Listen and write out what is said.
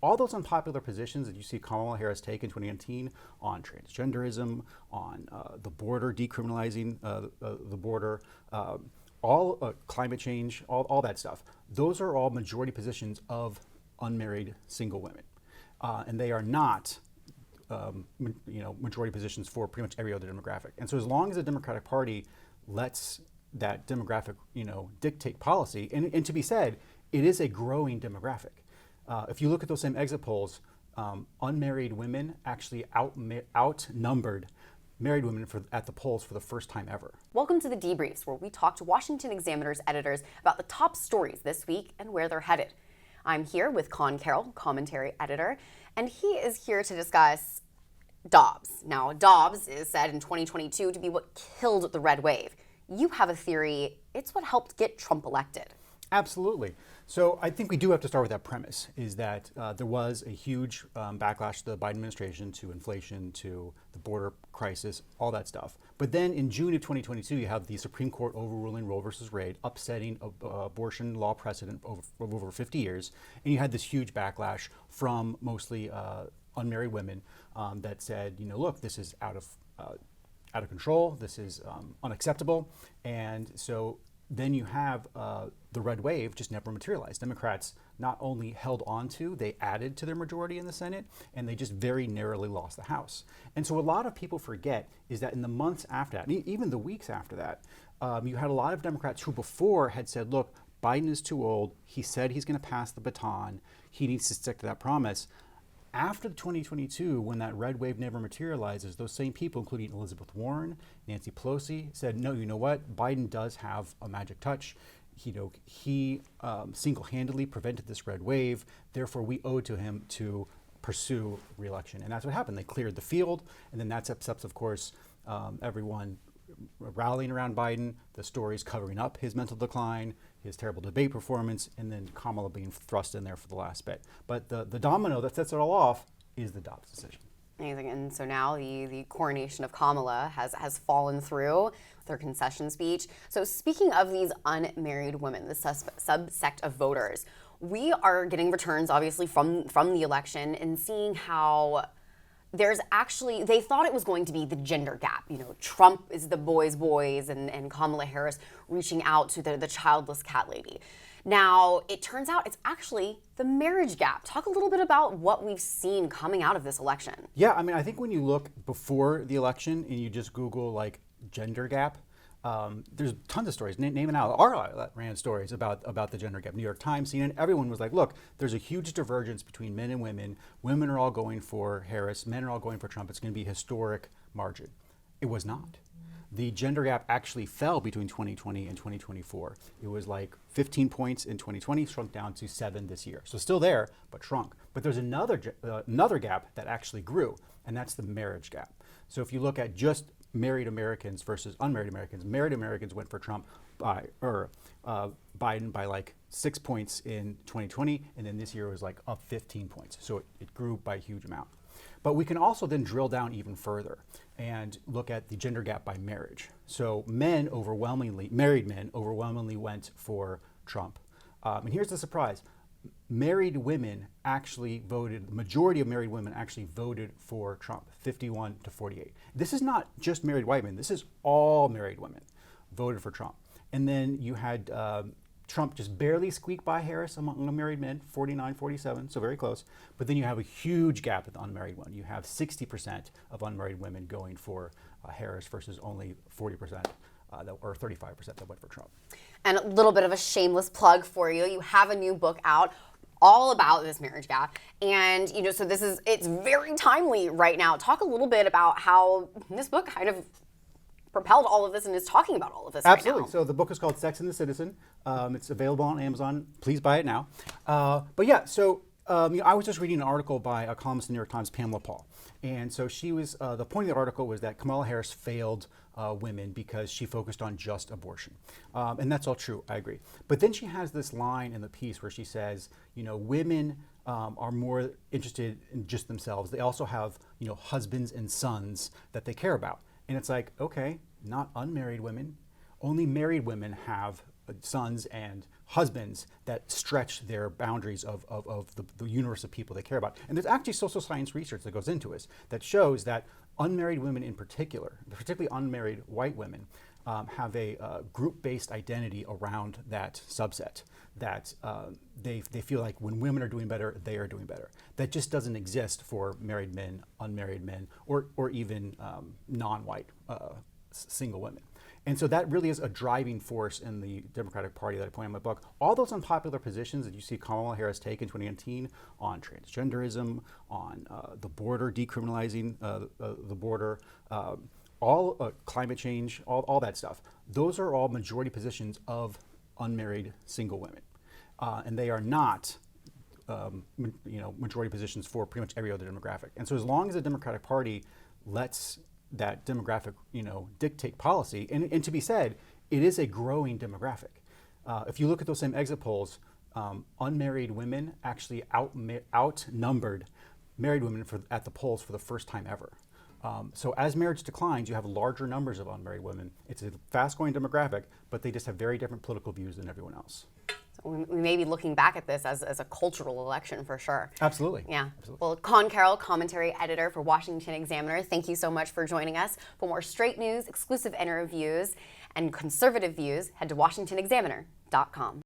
All those unpopular positions that you see Kamala Harris take in 2019 on transgenderism, on the border, decriminalizing the border, all climate change, all that stuff, those are all majority positions of unmarried single women. And they are not majority positions for pretty much every other demographic. And so as long as the Democratic Party lets that demographic, dictate policy, and to be said, it is a growing demographic. If you look at those same exit polls, unmarried women actually outnumbered married women at the polls for the first time ever. Welcome to the Debriefs, where we talk to Washington Examiner's editors about the top stories this week and where they're headed. I'm here with Conn Carroll, commentary editor, and he is here to discuss Dobbs. Now, Dobbs is said in 2022 to be what killed the red wave. You have a theory it's what helped get Trump elected. Absolutely. So I think we do have to start with that premise, is that there was a huge backlash to the Biden administration, to inflation, to the border crisis, all that stuff. But then in June of 2022, you have the Supreme Court overruling Roe versus Wade, upsetting abortion law precedent of over 50 years. And you had this huge backlash from mostly unmarried women that said, look, this is out of control, this is unacceptable. And so then you have the red wave just never materialized. Democrats not only held on to, they added to their majority in the Senate, and they just very narrowly lost the House. And so a lot of people forget is that in the months after that, even the weeks after that, you had a lot of Democrats who before had said, look, Biden is too old. He said he's going to pass the baton. He needs to stick to that promise. After 2022, when that red wave never materializes, those same people, including Elizabeth Warren, Nancy Pelosi, said, no, you know what? Biden does have a magic touch. He single-handedly prevented this red wave. Therefore, we owe to him to pursue re-election. And that's what happened. They cleared the field. And then that sets up, of course, everyone rallying around Biden, the stories covering up his mental decline, his terrible debate performance, and then Kamala being thrust in there for the last bit. But the domino that sets it all off is the Dobbs decision. Amazing. And so now the coronation of Kamala has fallen through with her concession speech. So speaking of these unmarried women, the subsect of voters, we are getting returns, obviously, from the election and seeing how there's actually, they thought it was going to be the gender gap. Trump is the boys, and Kamala Harris reaching out to the childless cat lady. Now, it turns out it's actually the marriage gap. Talk a little bit about what we've seen coming out of this election. Yeah, I think when you look before the election and you just Google gender gap, there's tons of stories. Name and out ran stories about the gender gap. New York Times, CNN, everyone was like, look, there's a huge divergence between men and women. Women are all going for Harris. Men are all going for Trump. It's going to be a historic margin. It was not. The gender gap actually fell between 2020 and 2024. It was 15 points in 2020, shrunk down to 7 this year. So still there, but shrunk. But there's another gap that actually grew, and that's the marriage gap. So if you look at just married Americans versus unmarried Americans, married Americans went for Trump Biden by 6 points in 2020, and then this year was up 15 points. So it grew by a huge amount. But we can also then drill down even further and look at the gender gap by marriage. So married men overwhelmingly went for Trump. And here's the surprise. Married women actually voted, the majority of married women actually voted for Trump, 51 to 48. This is not just married white men, this is all married women voted for Trump. And then you had Trump just barely squeaked by Harris among unmarried men, 49, 47, so very close. But then you have a huge gap with the unmarried one. You have 60% of unmarried women going for Harris versus only 40% or 35% that went for Trump. And a little bit of a shameless plug for you. You have a new book out all about this marriage gap. And, so it's very timely right now. Talk a little bit about how this book kind of propelled all of this and is talking about all of this Absolutely. right now. So the book is called Sex and the Citizen. It's available on Amazon. Please buy it now. But yeah, so I was just reading an article by a columnist in the New York Times, Pamela Paul. And so she was, the point of the article was that Kamala Harris failed women because she focused on just abortion. And that's all true, I agree. But then she has this line in the piece where she says, women are more interested in just themselves. They also have, husbands and sons that they care about. And it's okay, not unmarried women. Only married women have sons and husbands that stretch their boundaries of the universe of people they care about. And there's actually social science research that goes into this that shows that unmarried women in particular, particularly unmarried white women, have a group-based identity around that subset, that they feel like when women are doing better, they are doing better. That just doesn't exist for married men, unmarried men, or even non-white single women. And so that really is a driving force in the Democratic Party that I point out in my book. All those unpopular positions that you see Kamala Harris take in 2019 on transgenderism, on the border, decriminalizing the border, all climate change, all that stuff. Those are all majority positions of unmarried single women. And they are not majority positions for pretty much every other demographic. And so as long as the Democratic Party lets that demographic, dictate policy, and to be said, it is a growing demographic. If you look at those same exit polls, unmarried women actually outnumbered married women at the polls for the first time ever. So as marriage declines, you have larger numbers of unmarried women. It's a fast-growing demographic, but they just have very different political views than everyone else. We may be looking back at this as a cultural election for sure. Absolutely. Yeah. Absolutely. Well, Conn Carroll, commentary editor for Washington Examiner, thank you so much for joining us. For more straight news, exclusive interviews, and conservative views, head to washingtonexaminer.com.